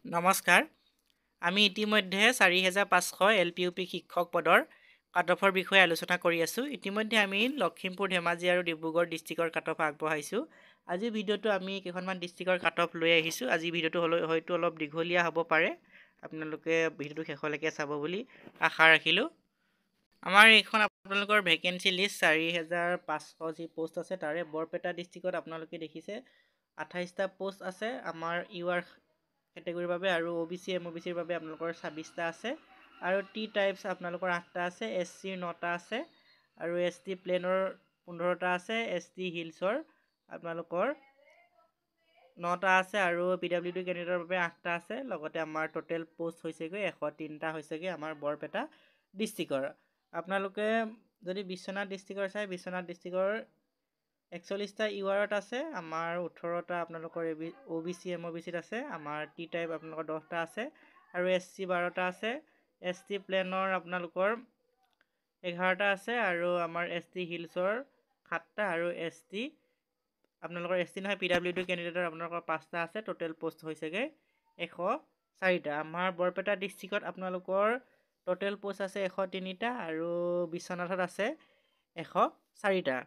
নমস্কাৰ। আমি ইতিমধ্যে ৪৫০০ LPUP শিক্ষক পদৰ কাটঅফৰ বিষয়ে আলোচনা কৰি আছোঁ। ইতিমধ্যে আমি লখিমপুৰ, ধেমাজি আৰু ডিব্ৰুগড় ডিষ্ট্ৰিক্টৰ কাটঅফ আগবঢ়াইছোঁ। আজিৰ ভিডিঅ'টো আমি কেইখনমান ডিষ্ট্ৰিক্টৰ কাটঅফ লৈ আহিছোঁ। আজিৰ ভিডিঅ'টো হয়তো অলপ দীঘলীয়া হ'ব পাৰে। আপোনালোকে ভিডিঅ'টো শেষলৈকে চাব বুলি আশা ৰাখিলোঁ। আমাৰ এইখন আপোনালোকৰ ভেকেঞ্চি লিষ্ট ৪৫০০ যি পোষ্ট আছে তাৰে বৰপেটা ডিষ্ট্ৰিক্টত আপোনালোকে দেখিছে ২৮টা পোষ্ট আছে আমাৰ UR কেটেগৰীৰ বাবে, আৰু OBC MOBCৰ বাবে আপোনালোকৰ ২৬টা আছে, আৰু টি টাইপছ আপোনালোকৰ 8টা আছে, SCৰ 9টা আছে, আৰু ST প্লেনৰ 15টা আছে, ST হিলছৰ আপোনালোকৰ 9টা আছে, আৰু PWD কেণ্ডিডেটৰ বাবে 8টা আছে। লগতে আমাৰ টোটেল পোষ্ট হৈছেগৈ 103টা হৈছেগৈ আমাৰ বৰপেটা ডিষ্ট্ৰিক্টৰ। আপোনালোকে যদি বিশ্বনাথ ডিষ্ট্ৰিক্টৰ চাই, বিশ্বনাথ ডিষ্ট্ৰিক্টৰ 41টা URত আছে, আমাৰ 18টা আপোনালোকৰ OBC MOBCত আছে, আমাৰ টি টাইপ আপোনালোকৰ 10টা আছে, আৰু SC 12টা আছে, ST প্লেনৰ আপোনালোকৰ 11টা আছে, আৰু আমাৰ ST হিলছৰ 7টা, আৰু ST আপোনালোকৰ ST নহয় PWD কেণ্ডিডেটৰ আপোনালোকৰ 5টা আছে। টোটেল পোষ্ট হৈছেগৈ 104টা। আমাৰ বৰপেটা ডিষ্ট্ৰিক্টত আপোনালোকৰ টোটেল পোষ্ট আছে 103টা, আৰু বিশ্বনাথত আছে 104টা।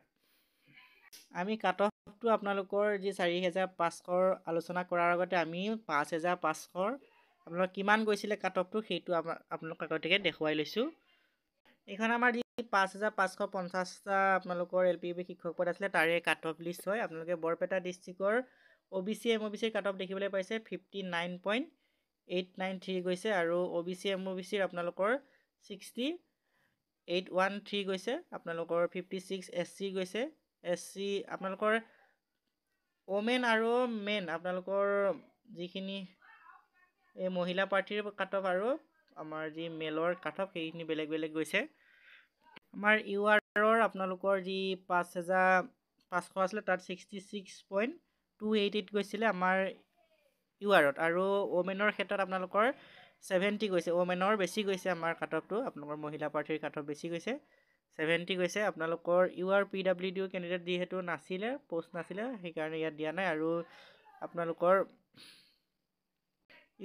আমি কাট অফটো আপোনালোকৰ যি ৪৫০০ৰ আলোচনা কৰাৰ আগতে আমি ৫৫০০ৰ আপোনালোকৰ কিমান গৈছিলে কাট অফটো সেইটো আপোনালোকক আগতীয়াকৈ দেখুৱাই লৈছোঁ। এইখন আমাৰ যি ৫৫৫০টা আপোনালোকৰ LPUP শিক্ষক পদ আছিলে তাৰে কাট অফ লিষ্ট হয়। আপোনালোকে বৰপেটা ডিষ্ট্ৰিক্টৰ OBC MOBCৰ কাট অফ দেখিবলৈ পাইছে 59.893 গৈছে, আৰু OBC MOBCৰ আপোনালোকৰ 6813 গৈছে, আপোনালোকৰ 56 SC গৈছে, SC আপোনালোকৰ ওমেন আৰু মেন আপোনালোকৰ যিখিনি এই মহিলা প্ৰাৰ্থীৰ কাট অফ আৰু আমাৰ যি মেলৰ কাট অফ সেইখিনি বেলেগ বেলেগ গৈছে। আমাৰ URৰ আপোনালোকৰ যি ৫৫০০ আছিলে তাত 66.288 গৈছিলে আমাৰ URত, আৰু ওমেনৰ ক্ষেত্ৰত আপোনালোকৰ 70 গৈছে। ওমেনৰ বেছি গৈছে আমাৰ কাট অফটো, আপোনালোকৰ মহিলা প্ৰাৰ্থীৰ কাট অফ বেছি গৈছে, 70 গৈছে। আপোনালোকৰ UR PWD কেণ্ডিডেট যিহেতু নাছিলে, পোষ্ট নাছিলে, সেইকাৰণে ইয়াত দিয়া নাই। আৰু আপোনালোকৰ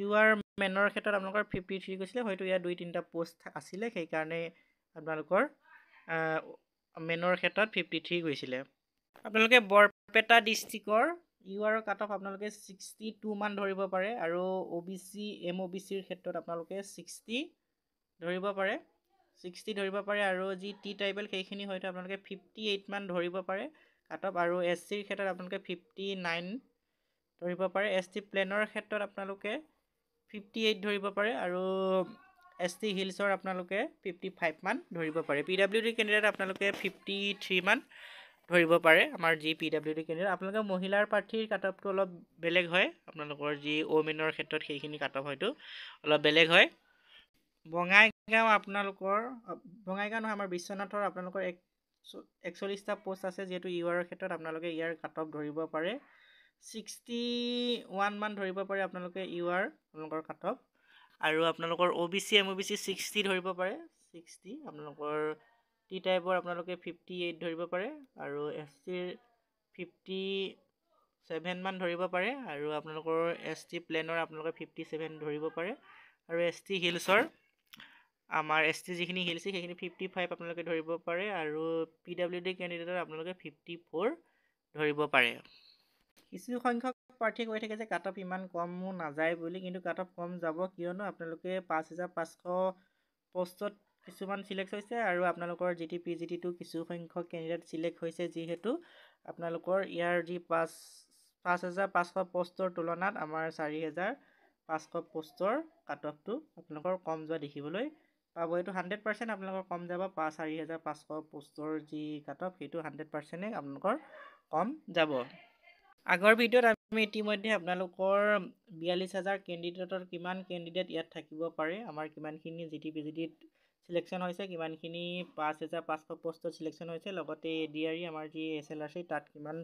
UR মেনৰ ক্ষেত্ৰত আপোনালোকৰ 53 গৈছিলে, হয়তো ইয়াত 2-3টা পোষ্ট আছিলে, সেইকাৰণে আপোনালোকৰ মেনৰ ক্ষেত্ৰত 53 গৈছিলে। আপোনালোকে বৰপেটা ডিষ্ট্ৰিক্টৰ URৰ কাট অফ আপোনালোকে 62 মান ধৰিব পাৰে, আৰু OBC MOBCৰ ক্ষেত্ৰত আপোনালোকে 60 ধৰিব পাৰে, আৰু যি টি ট্ৰাইবেল সেইখিনি হয়তো আপোনালোকে 58 মান ধৰিব পাৰে কাট অফ, আৰু SCৰ ক্ষেত্ৰত আপোনালোকে 59 ধৰিব পাৰে, ST প্লেনৰ ক্ষেত্ৰত আপোনালোকে 58 ধৰিব পাৰে, আৰু ST হিলছৰ আপোনালোকে 55 মান ধৰিব পাৰে। PWD কেণ্ডিডেট আপোনালোকে 53 মান ধৰিব পাৰে, আমাৰ যি PWD কেণ্ডিডেট। আপোনালোকে মহিলাৰ প্ৰাৰ্থীৰ কাট অফটো অলপ বেলেগ হয়, আপোনালোকৰ যি ওমেনৰ ক্ষেত্ৰত সেইখিনি কাট অফ হয়তো অলপ বেলেগ হয়। বঙাইগাঁও আপোনালোকৰ বঙাইগাঁও নহয়, আমাৰ বিশ্বনাথৰ আপোনালোকৰ 41টা পোষ্ট আছে, যিহেতু URৰ ক্ষেত্ৰত আপোনালোকে ইয়াৰ কাট অফ ধৰিব পাৰে 61 মান ধৰিব পাৰে আপোনালোকে UR আপোনালোকৰ কাট অফ, আৰু আপোনালোকৰ OBC MOBC 60 ধৰিব পাৰে, 60 আপোনালোকৰ টি টাইপৰ আপোনালোকে 58 ধৰিব পাৰে, আৰু SCৰ 57 মান ধৰিব পাৰে, আৰু আপোনালোকৰ ST প্লেনৰ আপোনালোকে 57 ধৰিব পাৰে, আৰু ST হিলছৰ আমাৰ ST যিখিনি হিলছ সেইখিনি 55 আপোনালোকে ধৰিব পাৰে, আৰু PWD কেণ্ডিডেটৰ আপোনালোকে 54 ধৰিব পাৰে। কিছু সংখ্যক প্ৰাৰ্থীয়ে কৈ থাকে যে কাট অফ ইমান কমো নাযায় বুলি, কিন্তু কাট অফ কম যাব, কিয়নো আপোনালোকে ৫৫০০ পোষ্টত কিছুমান চিলেক্ট হৈছে, আৰু আপোনালোকৰ GT PGTটো কিছু সংখ্যক কেণ্ডিডেট চিলেক্ট হৈছে, যিহেতু আপোনালোকৰ ইয়াৰ যি ৫৫০০ পোষ্টৰ তুলনাত আমাৰ ৪৫০০ পোষ্টৰ কাট অফটো আপোনালোকৰ কম যোৱা দেখিবলৈ পাব। এইটো 100% আপোনালোকৰ কম যাব, ৪৫০০ পোষ্টৰ যি কাট অফ সেইটো 100%ই আপোনালোকৰ কম যাব। আগৰ ভিডিঅ'ত আমি ইতিমধ্যে আপোনালোকৰ ৪২,০০০ কেণ্ডিডেটৰ কিমান কেণ্ডিডেট ইয়াত থাকিব পাৰে, আমাৰ কিমানখিনি GT PGTত চিলেকশ্যন হৈছে, কিমানখিনি ৫৫০০ পোষ্টত চিলেকশ্যন হৈছে, লগতে ADRE আমাৰ যি SLRC তাত কিমান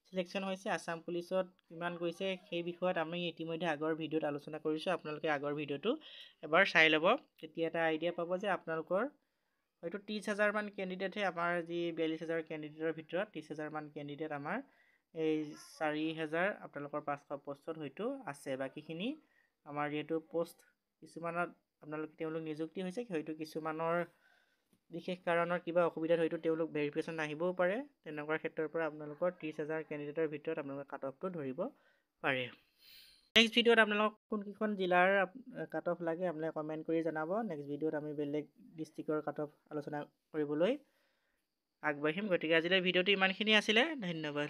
চিলেকশ্যন হৈছে, আছাম পুলিচত কিমান গৈছে, সেই বিষয়ত আমি ইতিমধ্যে আগৰ ভিডিঅ'ত আলোচনা কৰিছোঁ। আপোনালোকে আগৰ ভিডিঅ'টো এবাৰ চাই ল'ব, তেতিয়া এটা আইডিয়া পাব যে আপোনালোকৰ হয়তো ৩০,০০০ মান কেণ্ডিডেটহে আমাৰ যি ৪২,০০০ কেণ্ডিডেটৰ ভিতৰত ৩০,০০০ মান কেণ্ডিডেট আমাৰ এই ৪,৫০০ আপোনালোকৰ পোষ্টত হয়তো আছে, বাকীখিনি আমাৰ যিহেতু পোষ্ট কিছুমানত তেওঁলোক নিযুক্তি হৈছে, হয়তো কিছুমানৰ বিশেষ কাৰণত কিবা অসুবিধাত হয়তো তেওঁলোক ভেৰিফিকেশ্যন নাহিবও পাৰে। তেনেকুৱা ক্ষেত্ৰৰ পৰা আপোনালোকৰ 30,000 কেণ্ডিডেটৰ ভিতৰত আপোনালোকে কাট অফটো ধৰিব পাৰে। নেক্সট ভিডিঅ'ত আপোনালোকক কোনকেইখন জিলাৰ কাট অফ লাগে আপোনালোকে কমেণ্ট কৰি জনাব। নেক্সট ভিডিঅ'ত আমি বেলেগ ডিষ্ট্ৰিক্টৰ কাট অফ আলোচনা কৰিবলৈ আগবাঢ়িম। গতিকে আজিলৈ ভিডিঅ'টো ইমানখিনি আছিলে। ধন্যবাদ।